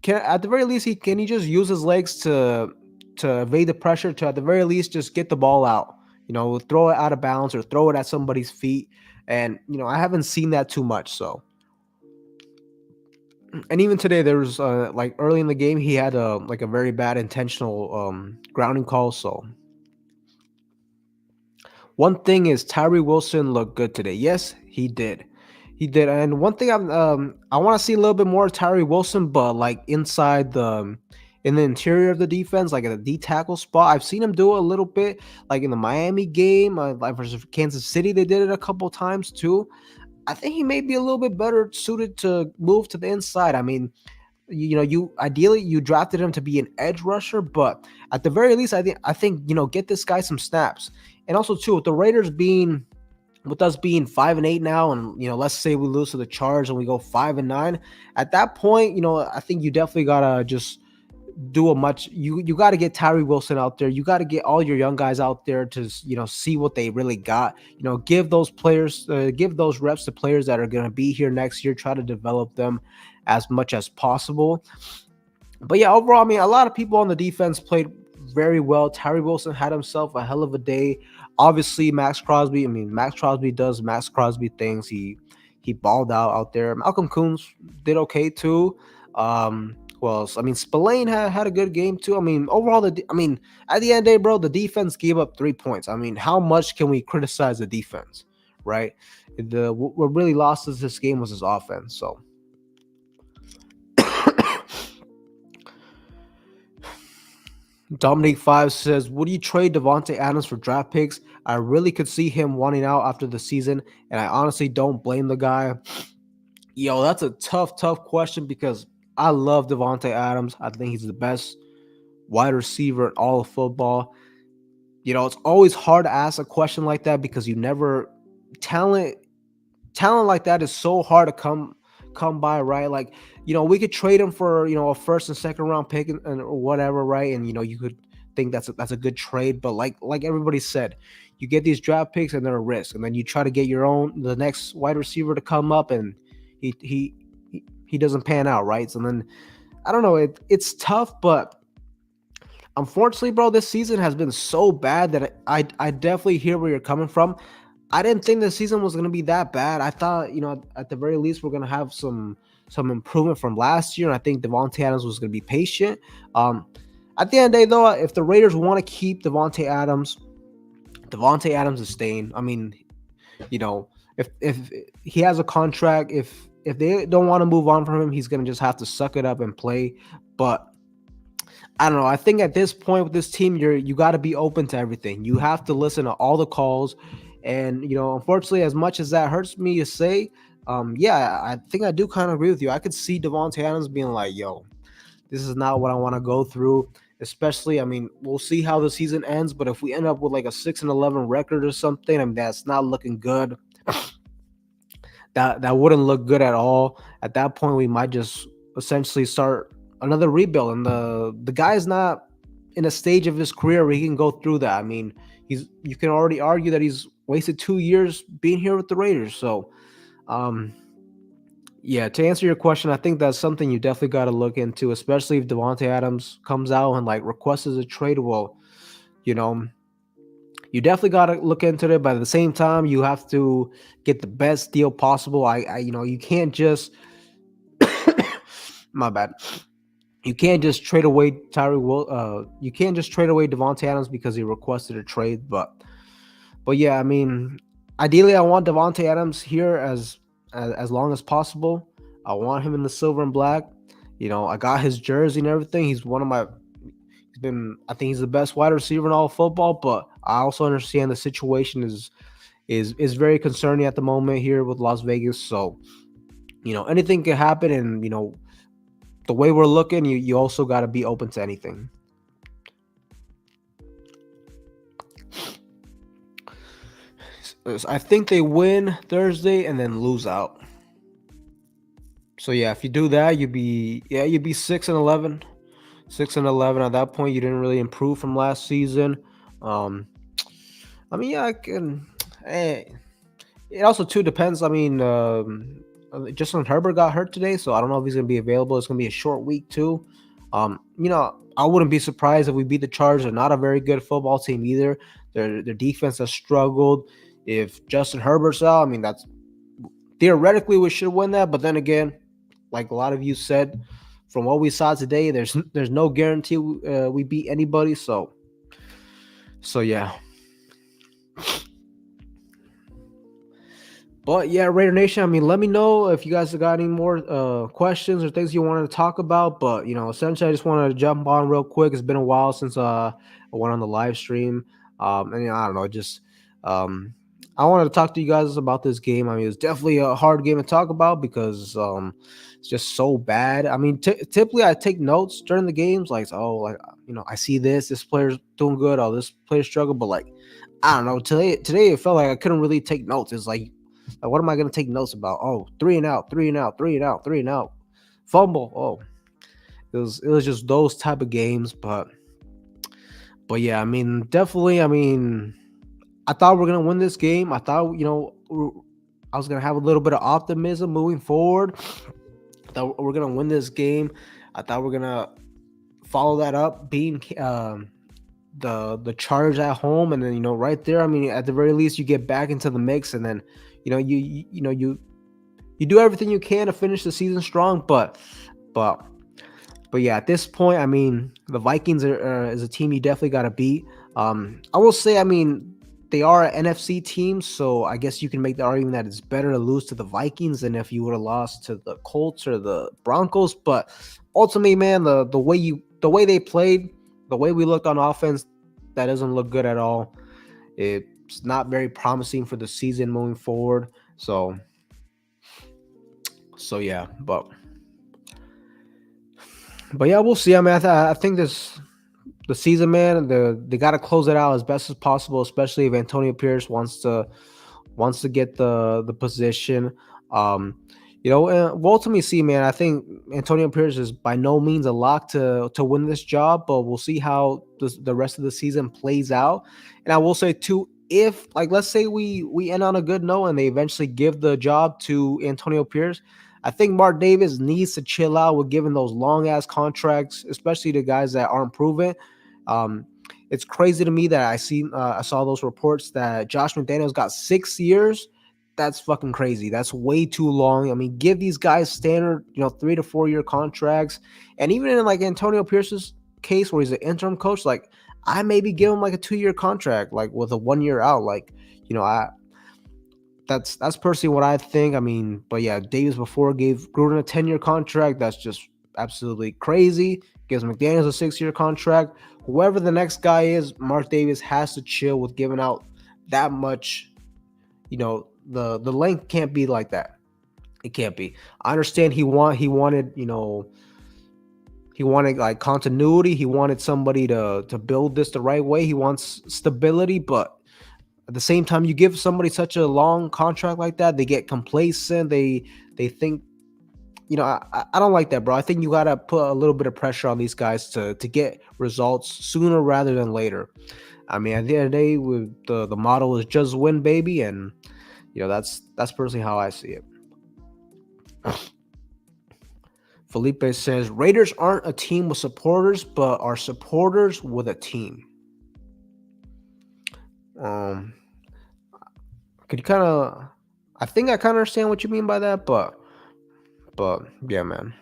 at the very least, can he just use his legs to evade the pressure, to at the very least just get the ball out, throw it out of bounds or throw it at somebody's feet. And I haven't seen that too much. So, and even today there was like early in the game he had a very bad intentional grounding call. So one thing is Tyree Wilson looked good today. Yes, he did. He did. And one thing I want to see a little bit more of Tyree Wilson, but like inside in the interior of the defense, like at the D tackle spot. I've seen him do it a little bit, like in the Miami game, like versus Kansas City. They did it a couple times too. I think he may be a little bit better suited to move to the inside. I mean, you ideally you drafted him to be an edge rusher, but at the very least, I think get this guy some snaps. And also too, with the Raiders being, with us being 5-8 now, and let's say we lose to the Chargers and we go 5-9, at that point, I think you definitely gotta just do a much. You got to get Tyree Wilson out there. You got to get all your young guys out there to see what they really got. Give those players, give those reps to players that are going to be here next year. Try to develop them as much as possible. But yeah, overall, I mean, a lot of people on the defense played very well. Tyree Wilson had himself a hell of a day. Obviously, Max Crosby does Max Crosby things. He balled out there. Malcolm Coons did okay too. Who else? I mean, Spillane had a good game too. I mean, overall, at the end of the day, bro, the defense gave up 3 points. I mean, how much can we criticize the defense, right? What really lost us this game was his offense. So. Dominic 5 says, would you trade Devontae Adams for draft picks? I really could see him wanting out after the season, and I honestly don't blame the guy. Yo, that's a tough question because I love Devontae Adams. I think he's the best wide receiver in all of football. It's always hard to ask a question like that because talent like that is so hard to come by, right? Like, we could trade him for, a first and second round pick and or whatever, right? And you could think that's a good trade, but like everybody said, you get these draft picks and they're a risk, and then you try to get the next wide receiver to come up, and he doesn't pan out, right? So then I don't know, it's tough, but unfortunately, bro, this season has been so bad that I definitely hear where you're coming from. I didn't think the season was going to be that bad. I thought, at the very least, we're going to have some improvement from last year. And I think Devontae Adams was going to be patient. At the end of the day, though, if the Raiders want to keep Devontae Adams is staying. I mean, if he has a contract, if they don't want to move on from him, he's going to just have to suck it up and play. But I don't know. I think at this point with this team, you got to be open to everything. You have to listen to all the calls. And, unfortunately, as much as that hurts me to say, yeah, I think I do kind of agree with you. I could see Devontae Adams being like, yo, this is not what I want to go through. Especially, I mean, we'll see how the season ends. But if we end up with like a 6-11 record or something, I mean, that's not looking good. that wouldn't look good at all. At that point, we might just essentially start another rebuild, and the guy's not in a stage of his career where he can go through that. I mean, you can already argue that he's wasted 2 years being here with the Raiders. So, um, yeah, to answer your question, I think that's something you definitely got to look into, especially if Devontae Adams comes out and like requests a trade. Well, you know, you definitely got to look into it, but at the same time, you have to get the best deal possible. You can't just my bad. You can't just trade away you can't just trade away Devontae Adams because he requested a trade. But yeah, I mean, ideally, I want Devontae Adams here as long as possible. I want him in the silver and black. I got his jersey and everything. I think he's the best wide receiver in all of football. But I also understand the situation is very concerning at the moment here with Las Vegas. So anything can happen, and the way we're looking, you also got to be open to anything. I think they win Thursday and then lose out. So yeah, if you do that, you'd be 6-11. 6-11. At that point, you didn't really improve from last season. I mean, yeah, I can. It also too depends. I mean, Justin Herbert got hurt today, so I don't know if he's gonna be available. It's gonna be a short week too. I wouldn't be surprised if we beat the Chargers. They're not a very good football team either. Their defense has struggled. If Justin Herbert's out, I mean, that's theoretically we should win that. But then again, like a lot of you said, from what we saw today, there's no guarantee we beat anybody. So yeah. But yeah, Raider Nation, I mean, let me know if you guys have got any more questions or things you wanted to talk about. But, essentially, I just wanted to jump on real quick. It's been a while since I went on the live stream. And I don't know, just I wanted to talk to you guys about this game. I mean, it's definitely a hard game to talk about because it's just so bad. I mean, typically I take notes during the games, like, I see this player's doing good, this player's struggle. But, like, I don't know, today it felt like I couldn't really take notes. It's like, what am I going to take notes about? Oh, 3 and out, 3 and out, 3 and out, 3 and out. Fumble. Oh, it was just those type of games. But yeah, I mean, definitely, I mean, I thought we are going to win this game. I thought, I was going to have a little bit of optimism moving forward. I thought we're going to win this game. I thought we're going to follow that up, being the Chargers at home. And then, right there, I mean, at the very least, you get back into the mix, and then, you do everything you can to finish the season strong, but yeah, at this point, I mean, the Vikings is a team you definitely got to beat. I will say, I mean, they are an NFC team, so I guess you can make the argument that it's better to lose to the Vikings than if you would have lost to the Colts or the Broncos. But ultimately, man, the way they played, the way we looked on offense, that doesn't look good at all. It's not very promising for the season moving forward. So yeah, but yeah, we'll see. I mean, I think the season, man, they got to close it out as best as possible, especially if Antonio Pierce wants to get the position. We'll ultimately see, man. I think Antonio Pierce is by no means a lock to win this job, but we'll see how the rest of the season plays out. And I will say too, if, like, let's say we end on a good note and they eventually give the job to Antonio Pierce, I think Mark Davis needs to chill out with giving those long ass contracts, especially to guys that aren't proven. It's crazy to me that I saw those reports that Josh McDaniels got 6 years. That's fucking crazy. That's way too long. I mean, give these guys standard, 3 to 4 year contracts. And even in like Antonio Pierce's case where he's an interim coach, like, I maybe give him like a 2 year contract, like with a 1 year out. Like, that's personally what I think. I mean, but yeah, Davis before gave Gruden a 10 year contract. That's just absolutely crazy. Gives McDaniels a 6 year contract. Whoever the next guy is, Mark Davis has to chill with giving out that much. The length can't be like that. It can't be. I understand he wanted like continuity. He wanted somebody to build this the right way. He wants stability, but at the same time, you give somebody such a long contract like that, they get complacent. They think, I don't like that, bro. I think you gotta put a little bit of pressure on these guys to get results sooner rather than later. I mean, at the end of the day, with the motto is just win, baby, and that's personally how I see it. Felipe says Raiders aren't a team with supporters, but are supporters with a team. Could you I think I kind of understand what you mean by that, but yeah, man.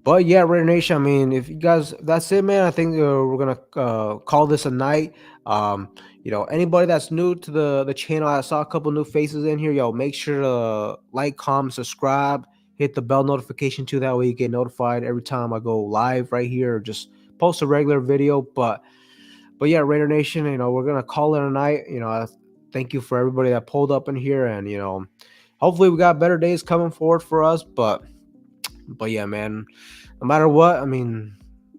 But yeah, Raider Nation, I mean, if you guys, that's it, man. I think we're gonna call this a night. Anybody that's new to the channel, I saw a couple new faces in here. Yo, make sure to like, comment, subscribe, hit the bell notification too. That way you get notified every time I go live right here, or just post a regular video. But yeah, Raider Nation, we're gonna call it a night. Thank you for everybody that pulled up in here, and hopefully we got better days coming forward for us. But yeah, man, no matter what, I mean,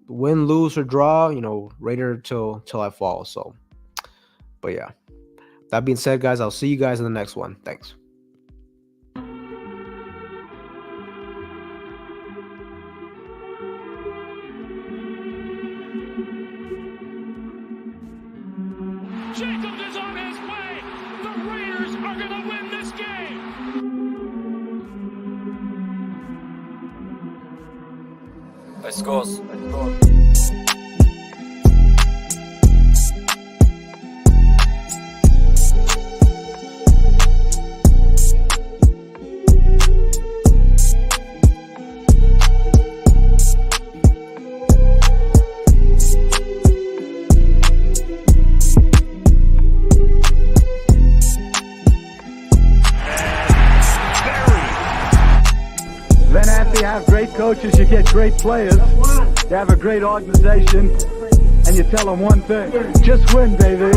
win, lose, or draw, Raider till I fall. So, but yeah, that being said, guys, I'll see you guys in the next one. Thanks. Jacobs is on his way. The Raiders are going to win this game. By scores. Then after you have great coaches, you get great players. You have a great organization, and you tell them one thing: just win, baby.